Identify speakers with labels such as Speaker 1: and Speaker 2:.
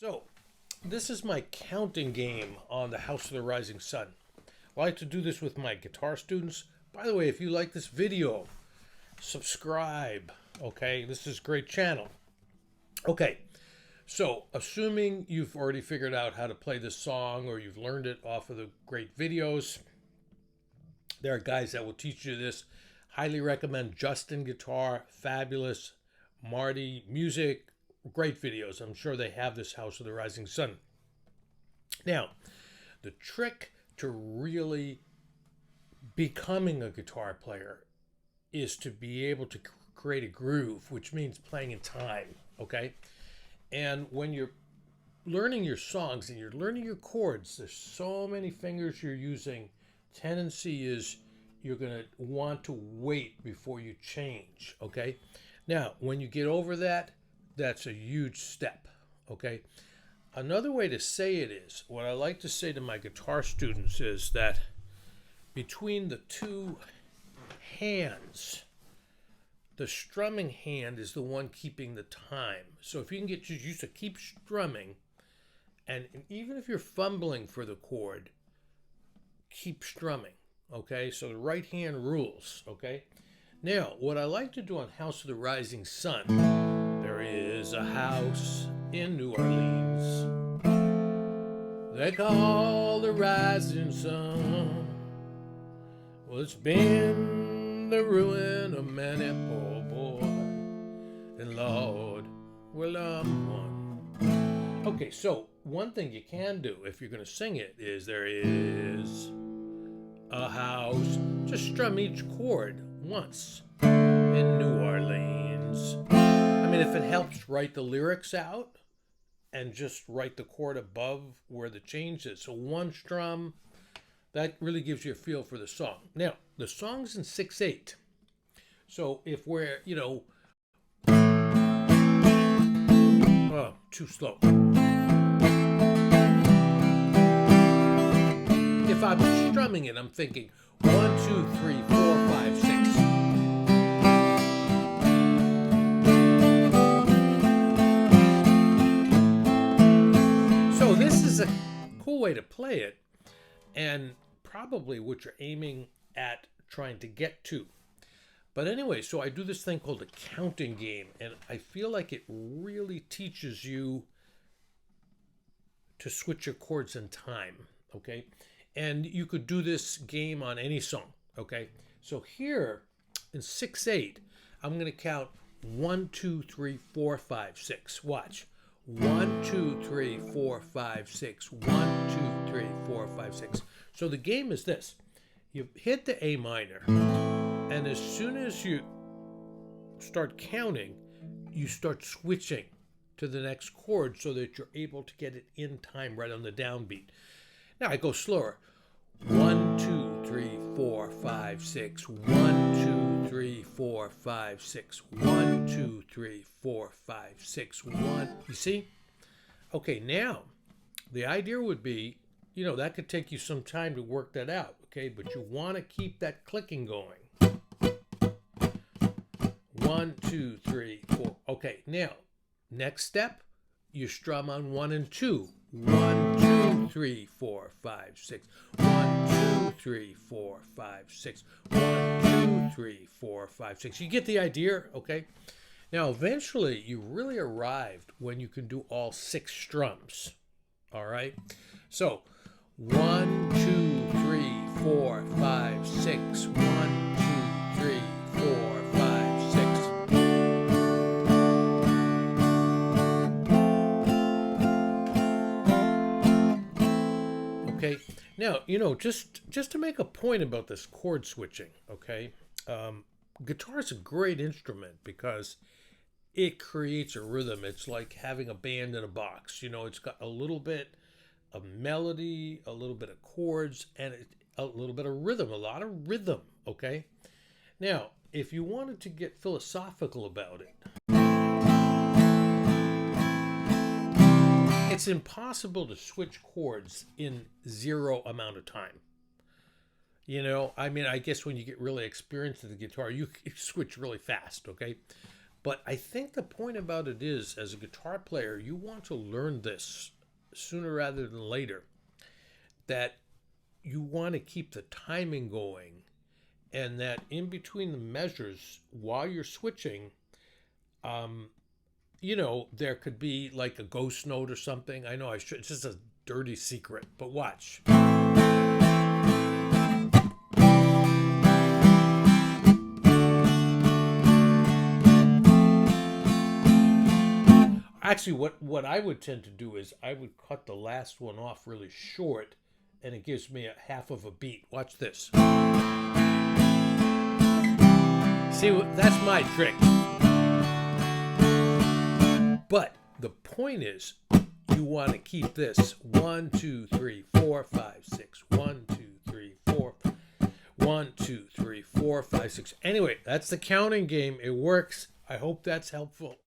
Speaker 1: So, this is my counting game on the House of the Rising Sun. I like to do this with my guitar students. By the way, if you like this video, subscribe. Okay, this is a great channel. Okay, so assuming you've already figured out how to play this song or you've learned it off of the great videos, there are guys that will teach you this. Highly recommend Justin Guitar, fabulous. Marty Music, great videos. I'm sure they have this House of the Rising Sun. Now, the trick to really becoming a guitar player is to be able to create a groove, which means playing in time, okay? And when you're learning your songs and you're learning your chords, there's so many fingers you're using. Tendency is you're going to want to wait before you change, okay? Now, when you get over that, that's a huge step, okay? Another way to say it is, what I like to say to my guitar students is that between the two hands, the strumming hand is the one keeping the time. So if you can get just used to keep strumming, and even if you're fumbling for the chord, keep strumming, okay? So the right hand rules, okay? Now, what I like to do on House of the Rising Sun, there is a house in New Orleans they call the Rising Sun. Well, it's been the ruin of many poor boy, and Lord, well, I'm one. Okay, so one thing you can do if you're going to sing it is there is a house. Just strum each chord once in New Orleans. I mean, if it helps, write the lyrics out and just write the chord above where the change is. So one strum, that really gives you a feel for the song. Now, the song's in 6/8. So if we're, oh, too slow. If I'm strumming it, I'm thinking 1, 2, 3, 4, 5, 6. So this is a cool way to play it, and probably what you're aiming at trying to get to. But anyway, so I do this thing called a counting game, and I feel like it really teaches you to switch your chords in time, okay? And you could do this game on any song, okay? So here in 6/8, I'm going to count 1, 2, 3, 4, 5, 6. Watch. 1, 2, 3, 4, 5, 6. 1, 2, 3, 4, 5, 6. So the game is this. You hit the A minor, and as soon as you start counting, you start switching to the next chord so that you're able to get it in time right on the downbeat. Now I go slower. 1, 2, 3, 4, 5, 6. 1, 2, 3, 4, 5, 6. 1, 2, 3, 4, 5, 6. 1. You see? Okay, now the idea would be, that could take you some time to work that out, okay? But you want to keep that clicking going. 1, 2, 3, 4. Okay, now, next step, you strum on 1 and 2. 1, 2, 3, 4, 5, 6. 1, 2, 3, 4, 5, 6. 1, 2, 3, 4, 5, 6. You get the idea, okay? Now, eventually, you really arrived when you can do all 6 strums, all right? So, 1, 2, 3, 4, 5, 6. 1, 2, 3, 4, 5, 6. Okay, now, just to make a point about this chord switching, okay, guitar is a great instrument because it creates a rhythm. It's like having a band in a box. It's got a little bit of melody, a little bit of chords, and a little bit of rhythm, a lot of rhythm, okay? Now, if you wanted to get philosophical about it, it's impossible to switch chords in 0 amount of time. I guess when you get really experienced with the guitar, you switch really fast, okay? But I think the point about it is, as a guitar player, you want to learn this sooner rather than later, that you want to keep the timing going, and that in between the measures, while you're switching, there could be like a ghost note or something. I know it's just a dirty secret, but watch. Actually, what I would tend to do is I would cut the last one off really short, and it gives me a half of a beat. Watch this. See, that's my trick. But the point is, you want to keep this 1, 2, 3, 4, 5, 6. 1, 2, 3, 4. 1, 2, 3, 4, 5, 6. Anyway, that's the counting game. It works. I hope that's helpful.